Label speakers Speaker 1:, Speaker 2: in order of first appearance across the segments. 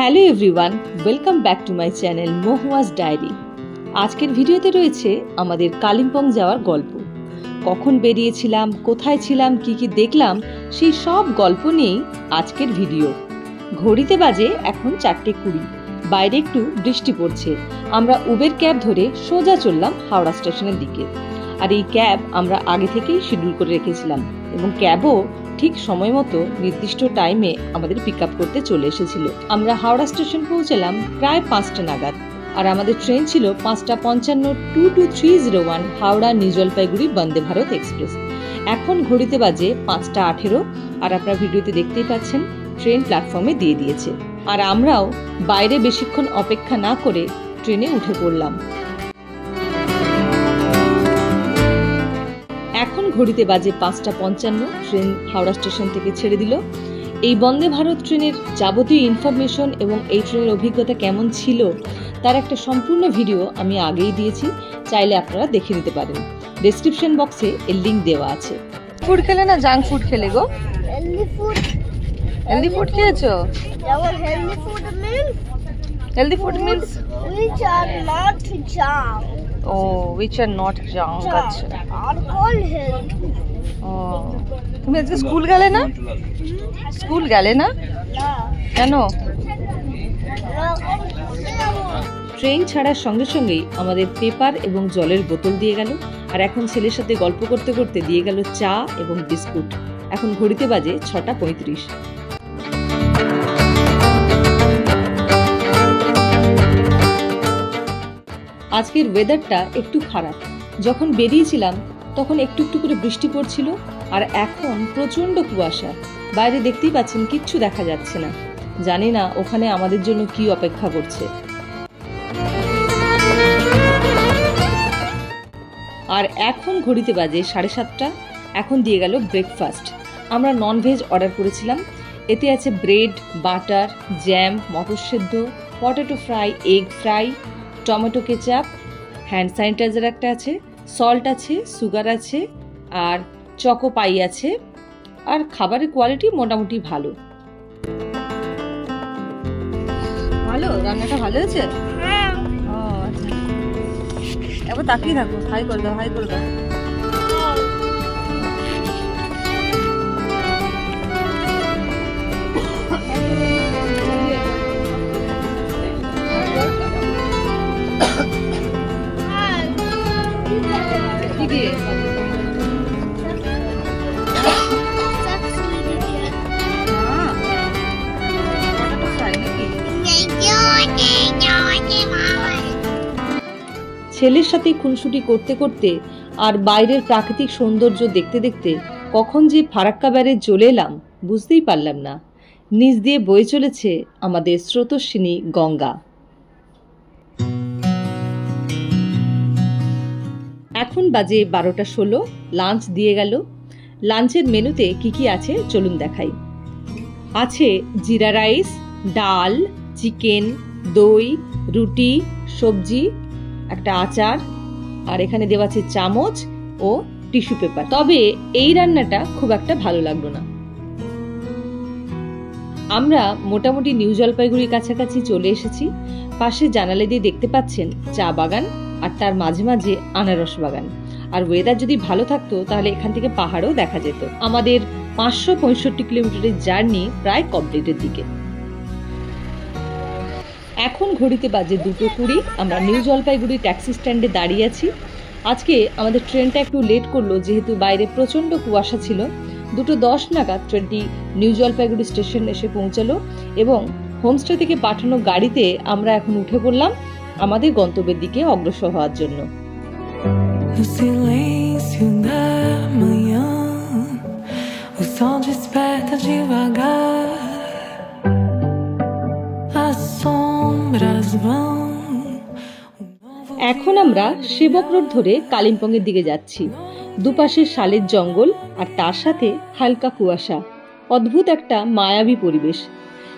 Speaker 1: Hello everyone, welcome back to my channel Mahua's diary. আজকের ভিডিওতে রয়েছে আমাদের কালিম্পং যাওয়ার গল্প। কখন বেরিয়েছিলাম, কোথায় ছিলাম, কি কি দেখলাম, সেই সব গল্প নিয়েই আজকের ভিডিও। ঘড়িতে বাজে এখন 4:20। বাইরে একটু বৃষ্টি পড়ছে। আমরা উবের ক্যাব ধরে সোজা চললাম হাওড়া স্টেশনের দিকে। আর এই ক্যাব আমরা আগে থেকেই শিডিউল করে রেখেছিলাম এবং ক্যাবও ঠিক সময় মতো নির্দিষ্ট টাইমে আমাদের পিক আপ করতে চলে এসেছিল। আমরা হাওড়া স্টেশন পৌঁছালাম প্রায় 5টা নাগাদ। আর আমাদের ট্রেন ছিল 5:55 22-301 হাওড়া নিউ জলপাইগুড়ি বন্দে ভারত এক্সপ্রেস। এখন ঘড়িতে বাজে 5:18 আর আপনারা ভিডিওতে দেখতেই পাচ্ছেন ট্রেন প্ল্যাটফর্মে দিয়ে দিয়েছে। আর আমরাও বাইরে বেশিক্ষণ অপেক্ষা না করে ট্রেনে উঠে পড়লাম। এখন ঘড়িতে বাজে 5:55। ট্রেন হাওড়া স্টেশন থেকে ছেড়ে দিল। এই বন্দে ভারত ট্রেনের যাবতীয় ইনফরমেশন এবং এই ট্রেনের অভিজ্ঞতা কেমন ছিল তার একটা সম্পূর্ণ ভিডিও আমি আগেই দিয়েছি, চাইলে আপনারা দেখে নিতে পারেন। ডেসক্রিপশন বক্সে এর লিংক দেওয়া আছে। ফুড খেলে না জাঙ্ক ফুড খেলে গো? হেলদি ফুড খেয়েছো? Healthy food means
Speaker 2: which are not junk.
Speaker 1: which are not junk. আচ্ছা,
Speaker 2: are all healthy.
Speaker 1: তুমি আজকে স্কুল গেলে না? স্কুল গেলে না কেন? ট্রেন ছাড়ার সঙ্গে সঙ্গেই আমাদের পেপার এবং জলের বোতল দিয়ে গেল। আর এখন ছেলের সাথে গল্প করতে করতে দিয়ে গেল চা এবং বিস্কুট। এখন ঘড়িতে বাজে 6:35। আজকের ওয়েদারটা একটু খারাপ। যখন বেরিয়েছিলাম তখন একটু একটু করে বৃষ্টি পড়ছিল আর এখন প্রচন্ড কুয়াশা। বাইরে দেখতেই পাচ্ছেন কিচ্ছু দেখা যাচ্ছে না। জানি না ওখানে আমাদের জন্য কি অপেক্ষা করছে। আর এখন ঘড়িতে বাজে 7:30। এখন দিয়ে গেল ব্রেকফাস্ট। আমরা ননভেজ অর্ডার করেছিলাম। এতে আছে ব্রেড, বাটার, জ্যাম, মটর সেদ্ধ, potato fry, egg fry, tomato ketchup, hand sanitizer একটা আছে, সল্ট আছে, সুগার আছে আর চকো পাই আছে। আর খাবারের কোয়ালিটি মোটামুটি ভালো। ভালো, রান্নাটা ভালো হয়েছে। আচ্ছা, এবার তাকিয়ে থাকো। হাই করে দাও, হাই করে দাও। ছেলের সাথে খুনসুটি করতে করতে আর বাইরের প্রাকৃতিক সৌন্দর্য দেখতে দেখতে কখন যে ফারাক্কা ব্যারেজ চলে এলাম বুঝতেই পারলাম না। নিচ দিয়ে বয়ে চলেছে আমাদের স্রোতস্বিনী গঙ্গা। এখন বাজে 12:16। লাঞ্চ দিয়ে গেল। লাঞ্চের মেনুতে কি কি আছে চলুন দেখাই। আছে জিরা রাইস, ডাল, চিকেন, দই, রুটি, সবজি, একটা আচার, আর এখানে দেওয়া আছে চামচ ও টিস্যু পেপার। তবে এই রান্নাটা খুব একটা ভালো লাগলো না। আমরা মোটামুটি নিউ জলপাইগুড়ির কাছাকাছি চলে এসেছি। পাশে জানালা দিয়ে দেখতে পাচ্ছেন চা বাগান আর তার মাঝে মাঝে আনারস বাগান। আর ওয়েদার যদি ভালো থাকতো তাহলে এখান থেকে পাহাড়ও দেখা যেত। আমাদের 565 কিলোমিটারের জার্নি প্রায় কমপ্লিটের দিকে। এখন ঘড়িতে বাজে 2:20। আমরা নিউ জলপাইগুড়ি ট্যাক্সি স্ট্যান্ডে দাঁড়িয়ে আছি। আজকে আমাদের ট্রেনটা একটু লেট করলো যেহেতু বাইরে প্রচন্ড কুয়াশা ছিল। 2:10 নাগাদ ট্রেনটি নিউ জলপাইগুড়ি স্টেশন এসে পৌঁছালো এবং হোমস্টে থেকে পাঠানো গাড়িতে আমরা এখন উঠে পড়লাম আমাদের গন্তব্যের দিকে অগ্রসর হওয়ার জন্য। এখন আমরা সেবক রোড ধরে কালিম্পং এর দিকে যাচ্ছি। দুপাশে শালের জঙ্গল আর তার সাথে হালকা কুয়াশা। অদ্ভুত একটা মায়াবী পরিবেশ।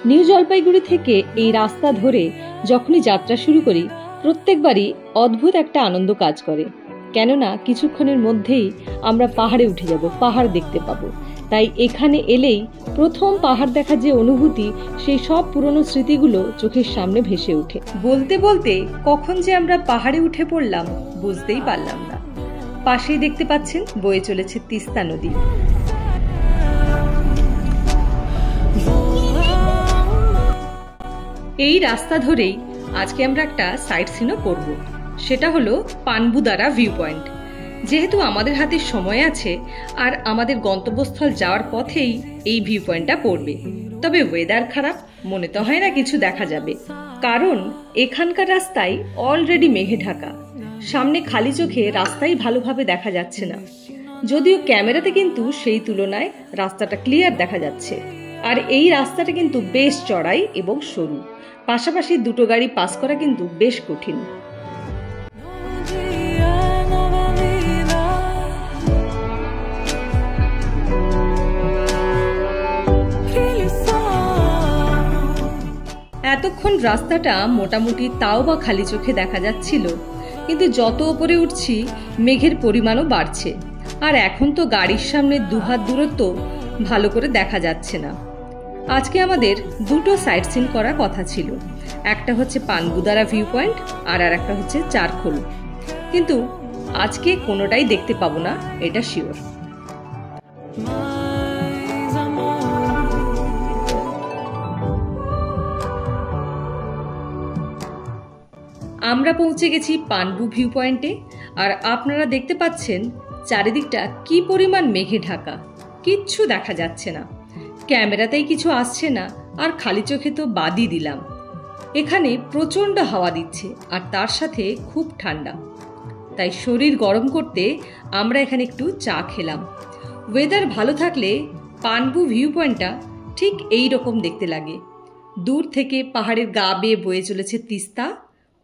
Speaker 1: নিউ জলপাইগুড়ি থেকে এই রাস্তা ধরে যখনই যাত্রা শুরু করি প্রত্যেকবারই অদ্ভুত একটা আনন্দ কাজ করে। কেননা কিছুক্ষণের মধ্যেই আমরা পাহাড়ে উঠে যাব, পাহাড় দেখতে পাবো। তাই এখানে এলেই প্রথম পাহাড় দেখার যে অনুভূতি, সেই সব পুরনো স্মৃতিগুলো চোখের সামনে ভেসে ওঠে। বলতে বলতে কখন যে আমরা পাহাড়ে উঠে পড়লাম বুঝতেই পারলাম না। পাশেই দেখতে পাচ্ছেন বয়ে চলেছে তিস্তা নদী। এই রাস্তা ধরেই আজকে আমরা একটা সাইট সিনও করব, সেটা হলো পানবুদারা ভিউ পয়েন্ট। যেহেতু আমাদের হাতে সময় আছে আর আমাদের গন্তব্যস্থল যাওয়ার পথেই এই ভিউ পয়েন্টটা পড়বে, তবে ওয়েদার খারাপ, মনে তো হয় না কিছু দেখা যাবে, কারণ এখানকার রাস্তায় অলরেডি মেঘে ঢাকা। সামনে খালি চোখে রাস্তাই ভালোভাবে দেখা যাচ্ছে না, যদিও ক্যামেরাতে কিন্তু সেই তুলনায় রাস্তাটা ক্লিয়ার দেখা যাচ্ছে। আর এই রাস্তাটা কিন্তু বেশ চড়াই এবং সরু, পাশাপাশি দুটো গাড়ি পাস করা কিন্তু বেশ কঠিন। এতক্ষণ রাস্তাটা মোটামুটি তাও বা খালি চোখে দেখা যাচ্ছিল, কিন্তু যত উপরে উঠছি মেঘের পরিমাণও বাড়ছে, আর এখন তো গাড়ির সামনে দুহাত দূরত্ব ভালো করে দেখা যাচ্ছে না। আজকে আমাদের দুটো সাইট সিন করার কথা ছিল, একটা হচ্ছে পানবুদারা ভিউ পয়েন্ট আর একটা হচ্ছে চারখোল, কিন্তু আজকে কোনোটাই দেখতে পাবো না, এটা শিওর। আমরা পৌঁছে গেছি পানবু ভিউ পয়েন্টে, আর আপনারা দেখতে পাচ্ছেন চারিদিকটা কি পরিমাণ মেঘে ঢাকা, কিচ্ছু দেখা যাচ্ছে না, ক্যামেরাতেই কিছু আসছে না, আর খালি চোখে তো বাদই দিলাম। এখানে প্রচণ্ড হাওয়া দিচ্ছে আর তার সাথে খুব ঠান্ডা, তাই শরীর গরম করতে আমরা এখানে একটু চা খেলাম। ওয়েদার ভালো থাকলে পানবু ভিউ পয়েন্টটা ঠিক এই রকম দেখতে লাগে। দূর থেকে পাহাড়ের গা বেয়ে বয়ে চলেছে তিস্তা,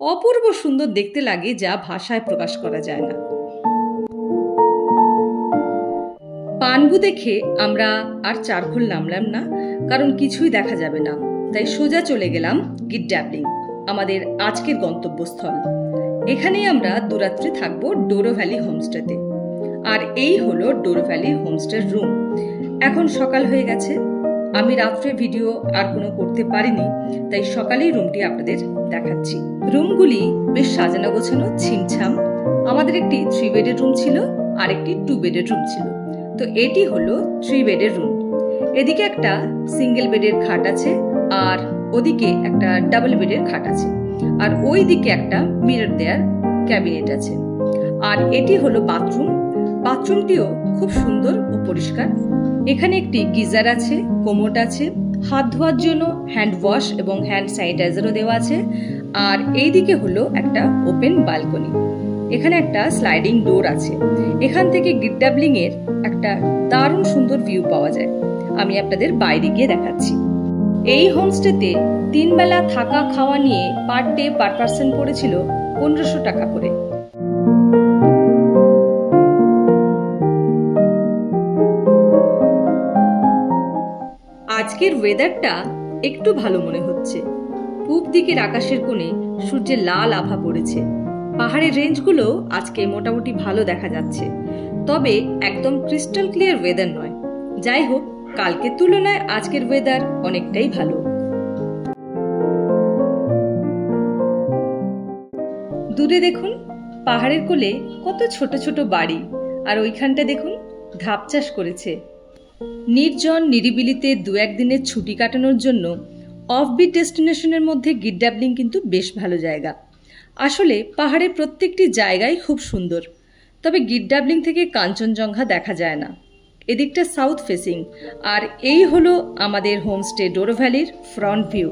Speaker 1: অপূর্ব সুন্দর দেখতে লাগে, যা ভাষায় প্রকাশ করা যায় না। পানবু দেখে আমরা আর চারখোল নামলাম না, কারণ কিছুই দেখা যাবে না, তাই সোজা চলে গেলাম গিডডাবলিং, আমাদের আজকের গন্তব্যস্থল। এখানেই আমরা দুরাত্রি থাকবো ডোরো ভ্যালি হোমস্টেতে। আর এই হলো ডোরো ভ্যালি হোমস্টের রুম। এখন সকাল হয়ে গেছে, আমি রাত্রে ভিডিও আর কোনো করতে পারিনি, তাই সকালেই রুমটি আপনাদের দেখাচ্ছি। রুমগুলি বেশ সাজানো গোছানো, ছিমছাম। আমাদের একটি 3 বেডের রুম ছিল আর একটি 2 বেডের রুম ছিল, তো এটি হলো 3 বেডের রুম। এদিকে একটা সিঙ্গেল বেডের খাট আছে, আর ওদিকে একটা ডাবল বেডের খাট আছে, আর ওই দিকে একটা মিরর দেয়ার ক্যাবিনেট আছে। আর এটি হলো বাথরুম। বাথরুমটিও খুব সুন্দর ও পরিষ্কার। এখানে একটি গিজার আছে, কোমোড আছে, হাত ধোয়ার জন্য হ্যান্ড ওয়াশ এবং হ্যান্ড স্যানিটাইজারও দেওয়া আছে। আর এইদিকে হলো একটা ওপেন বালকনি। এখানে একটা স্লাইডিং ডোর আছে। এখান থেকে গিডডাবলিং এর একটা দারুণ সুন্দর ভিউ পাওয়া যায়। আমি আপনাদের বাইরে গিয়ে দেখাচ্ছি। এই হোমস্টেতে 3 বেলা থাকা খাওয়া নিয়ে পার ডে পার পার্সন পড়েছিল 1500 টাকা করে। আজকের ওয়েদারটা একটু ভালো মনে হচ্ছে। পূব দিকের আকাশের কোণে সূর্যের লাল আভা পড়েছে। পাহাড়ের রেঞ্জগুলো আজকে মোটামুটি ভালো দেখা যাচ্ছে, তবে একদম ক্রিস্টাল ক্লিয়ার ওয়েদার নয়। যাই হোক, কালকের তুলনায় আজকের ওয়েদার অনেকটাই ভালো। দূরে দেখুন পাহাড়ের কোলে কত ছোট ছোট বাড়ি, আর ওইখানটা দেখুন ধাপ চাষ করেছে। নির্জন নিরিবিলিতে 2-1 দিনের ছুটি কাটানোর জন্য অফবিট ডেস্টিনেশনের মধ্যে গিডডাবলিং কিন্তু বেশ ভালো জায়গা। আসলে পাহাড়ের প্রত্যেকটি জায়গাই খুব সুন্দর, তবে গিডডাবলিং থেকে কাঞ্চনজঙ্ঘা দেখা যায় না। এদিকটা সাউথ ফেসিং, আর এই হলো আমাদের হোমস্টে ডোরো ভ্যালির ফ্রন্ট ভিউ।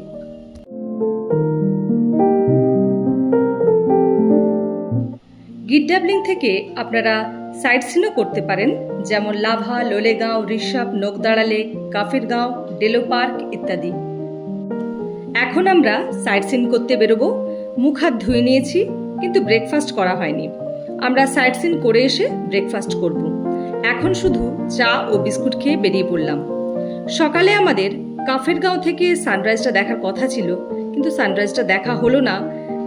Speaker 1: গিডডাবলিং থেকে আপনারা সাইট সিনও করতে পারেন, যেমন লাভা, লোলেগাঁও, ঋষভ, নোকদাড়া লেক, কাফির গাঁও, ডেলো পার্ক ইত্যাদি। এখন আমরা সাইট সিন করতে বেরোবো। মুখ হাত ধুয়ে নিয়েছি, কিন্তু ব্রেকফাস্ট করা হয়নি। আমরা সাইট সিন করে এসে ব্রেকফাস্ট করব। এখন শুধু চা ও বিস্কুট খেয়ে বেরিয়ে পড়লাম। সকালে আমাদের কাফির গাঁও থেকে সানরাইজটা দেখার কথা ছিল, কিন্তু সানরাইজটা দেখা হলো না,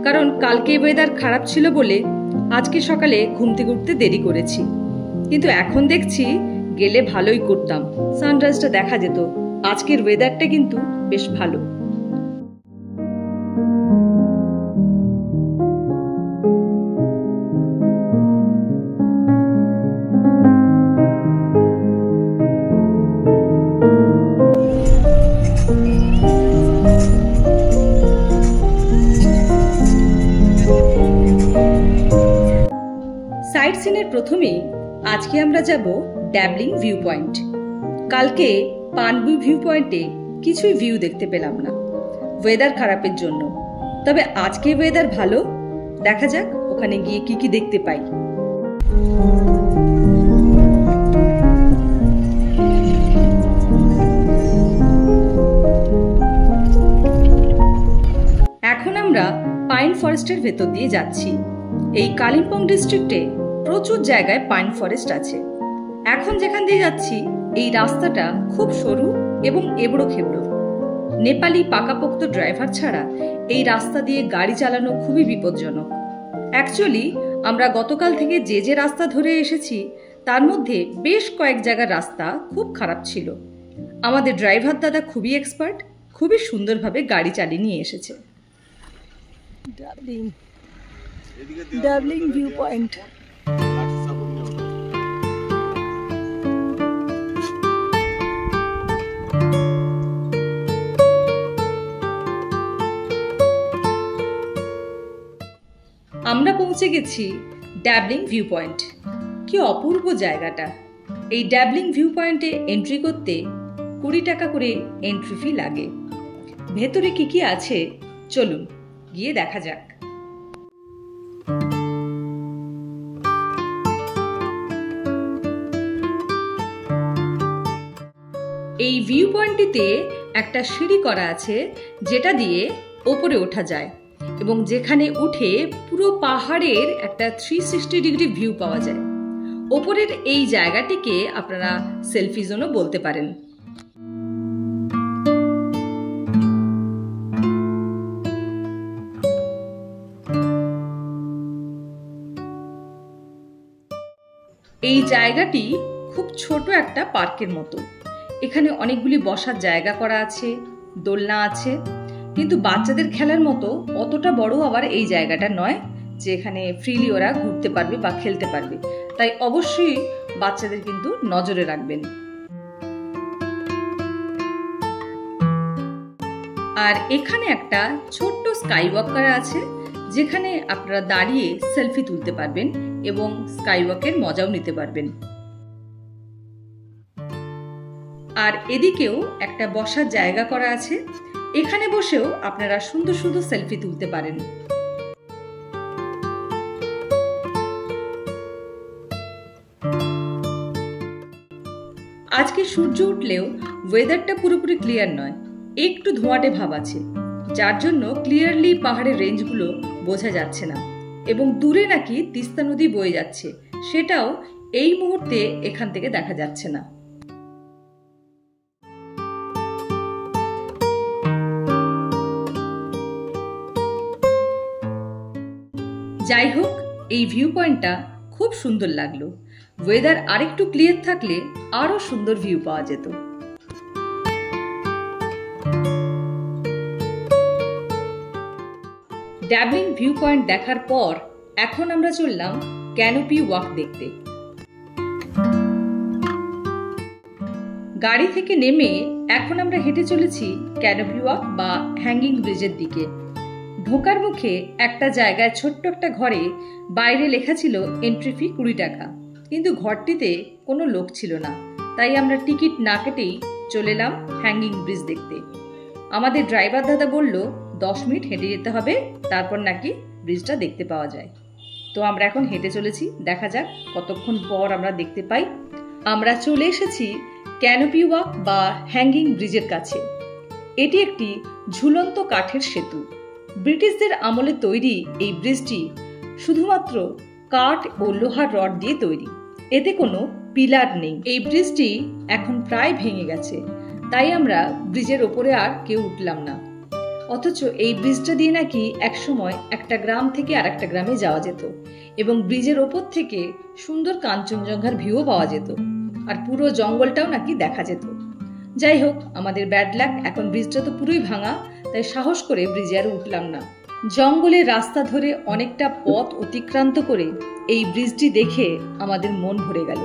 Speaker 1: কারণ কালকে ওয়েদার খারাপ ছিল বলে আজকে সকালে ঘুম থেকে উঠতে দেরি করেছি। কিন্তু এখন দেখছি গেলে ভালোই করতাম, সানরাইজটা দেখা যেত। আজকের ওয়েদারটা কিন্তু বেশ ভালো। সাইট সিনের প্রথমেই আজকে আমরা যাব ড্যাবলিং ভিউ পয়েন্ট। কালকে পানবুই ভিউ পয়েন্টে কিছুই ভিউ দেখতে পেলাম না ওয়েদার খারাপের জন্য। তবে আজকে ওয়েদার ভালো, দেখা যাক ওখানে গিয়ে কি কি দেখতে পাই। এখন আমরা পাইন ফরেস্টের ভেতর দিয়ে যাচ্ছি। এই কালিম্পং ডিস্ট্রিক্টে প্রচুর জায়গায় পাইন ফরেস্ট আছে। এখন যেখান দিয়ে যাচ্ছি এই রাস্তাটা খুব সরু এবং এবড়ো খেবড়ো। নেপালি পাকাপোক্ত ড্রাইভার ছাড়া এই রাস্তা দিয়ে গাড়ি চালানো খুবই বিপজ্জনক। অ্যাকচুয়ালি আমরা গতকাল থেকে যে রাস্তা ধরে এসেছি তার মধ্যে বেশ কয়েক জায়গার রাস্তা খুব খারাপ ছিল। আমাদের ড্রাইভার দাদা খুবই এক্সপার্ট, খুবই সুন্দরভাবে গাড়ি চালিয়ে নিয়ে এসেছে। Doubling view point. আমরা পৌঁছে গেছি ড্যাবলিং ভিউ পয়েন্ট। কি অপূর্ব জায়গাটা। এই ড্যাবলিং ভিউ পয়েন্টে এন্ট্রি করতে 20 টাকা করে এন্ট্রি ফি লাগে। ভেতরে কি কি আছে চলুন গিয়ে দেখা যাক। এই ভিউ পয়েন্টটিতে একটা সিঁড়ি করা আছে যেটা দিয়ে ওপরে ওঠা যায় এবং যেখানে উঠে পুরো পাহাড়ের একটা 360 ডিগ্রি ভিউ পাওয়া যায়। ওপরের এই জায়গাটিকে আপনারা সেলফি জোনও বলতে পারেন। এই জায়গাটি খুব ছোট একটা পার্কের মতো। এখানে অনেকগুলি বসার জায়গা করা আছে, দোলনা আছে, কিন্তু বাচ্চাদের খেলার মতো অতটা বড় আবার এই জায়গাটা নয় যে এখানে ফ্রিলি ওরা ঘুরতে পারবে বা খেলতে পারবে। তাই অবশ্যই বাচ্চাদের কিন্তু নজরে রাখবেন। আর এখানে একটা ছোট্ট স্কাই ওয়াক করা আছে যেখানে আপনারা দাঁড়িয়ে সেলফি তুলতে পারবেন এবং স্কাই ওয়াকের মজাও নিতে পারবেন। আর এদিকেও একটা বসার জায়গা করা আছে, এখানে বসেও আপনারা সুন্দর সুন্দর সেলফি তুলতে পারেন। আজকে সূর্য উঠলেও ওয়েদারটা পুরোপুরি ক্লিয়ার নয়, একটু ধোঁয়াটে ভাব আছে, যার জন্য ক্লিয়ারলি পাহাড়ের রেঞ্জগুলো বোঝা যাচ্ছে না। এবং দূরে নাকি তিস্তা নদী বয়ে যাচ্ছে, সেটাও এই মুহূর্তে এখান থেকে দেখা যাচ্ছে না। যাই হোক, এই ভিউ পয়েন্টটা খুব সুন্দর লাগলো। ওয়েদার আরেকটু ক্লিয়ার থাকলে আরো সুন্দর ভিউ পাওয়া যেত। ড্যাবলিং ভিউ পয়েন্ট দেখার পর এখন আমরা চললাম ক্যানোপি ওয়াক দেখতে। গাড়ি থেকে নেমে এখন আমরা হেঁটে চলেছি ক্যানোপি ওয়াক বা হ্যাঙ্গিং ব্রিজের দিকে। ঢোকার মুখে একটা জায়গায় ছোট্ট একটা ঘরে বাইরে লেখা ছিল এন্ট্রি ফি 20 টাকা, কিন্তু ঘরটিতে কোনো লোক ছিল না। তাই আমরা টিকিট না কেটেই চলে এলাম হ্যাঙ্গিং ব্রিজ দেখতে। আমাদের ড্রাইভার দাদা বলল 10 মিনিট হেঁটে যেতে হবে, তারপর নাকি ব্রিজটা দেখতে পাওয়া যায়। তো আমরা এখন হেঁটে চলেছি, দেখা যাক কতক্ষণ পর আমরা দেখতে পাই। আমরা চলে এসেছি ক্যানোপি ওয়াক বা হ্যাঙ্গিং ব্রিজের কাছে। এটি একটি ঝুলন্ত কাঠের সেতু। ব্রিটিশদের আমলে তৈরি এই ব্রিজটি শুধুমাত্র কাঠ ও লোহার রড দিয়ে তৈরি, এতে কোনো পিলার নেই। এই ব্রিজটি এখন প্রায় ভেঙে গেছে, তাই আমরা ব্রিজের ওপরে আর কেউ উঠলাম না। অথচ এই ব্রিজটা দিয়ে নাকি একসময় একটা গ্রাম থেকে আর একটা গ্রামে যাওয়া যেত এবং ব্রিজের ওপর থেকে সুন্দর কাঞ্চনজঙ্ঘার ভিউও পাওয়া যেত। আর পুরো জঙ্গলটাও নাকি দেখা যেত। যাই হোক, আমাদের ব্যাড লাক, এখন ব্রিজটা তো পুরোই ভাঙা, তাই সাহস করে ব্রিজে আর উঠলাম না। জঙ্গলের রাস্তা ধরে অনেকটা পথ অতিক্রান্ত করে এই ব্রিজটি দেখে আমাদের মন ভরে গেল।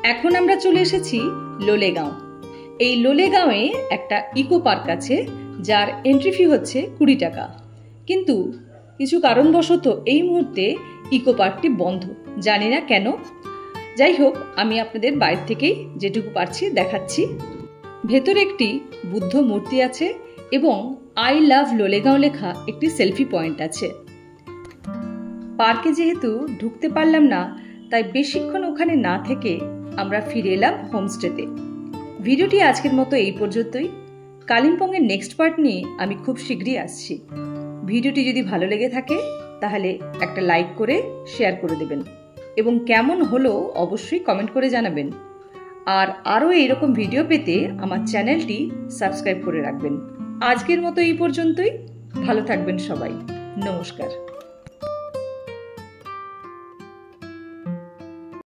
Speaker 1: এখন আমরা চলে এসেছি লোলেগাঁও। এই লোলেগাঁওয়ে একটা ইকো পার্ক আছে, যার এন্ট্রি ফি হচ্ছে 20 টাকা। কিন্তু কিছু কারণবশত এই মুহূর্তে ইকো পার্কটি বন্ধ, জানি না কেন। যাই হোক, আমি আপনাদের বাইরে থেকেই যেটুকু পারছি দেখাচ্ছি। ভেতরে একটি বুদ্ধ মূর্তি আছে এবং আই লাভ লোলেগাঁও লেখা একটি সেলফি পয়েন্ট আছে। পার্কে যেহেতু ঢুকতে পারলাম না, তাই বেশিক্ষণ ওখানে না থেকে আমরা ফিরে এলাম হোমস্টেতে। ভিডিওটি আজকের মতো এই পর্যন্তই। কালিম্পংয়ের নেক্সট পার্ট নিয়ে আমি খুব শীঘ্রই আসছি। ভিডিওটি যদি ভালো লেগে থাকে তাহলে একটা লাইক করে শেয়ার করে দেবেন এবং কেমন হলো অবশ্যই কমেন্ট করে জানাবেন। আর আরও এইরকম ভিডিও পেতে আমার চ্যানেলটি সাবস্ক্রাইব করে রাখবেন। আজকের মতো এই পর্যন্তই। ভালো থাকবেন সবাই। নমস্কার।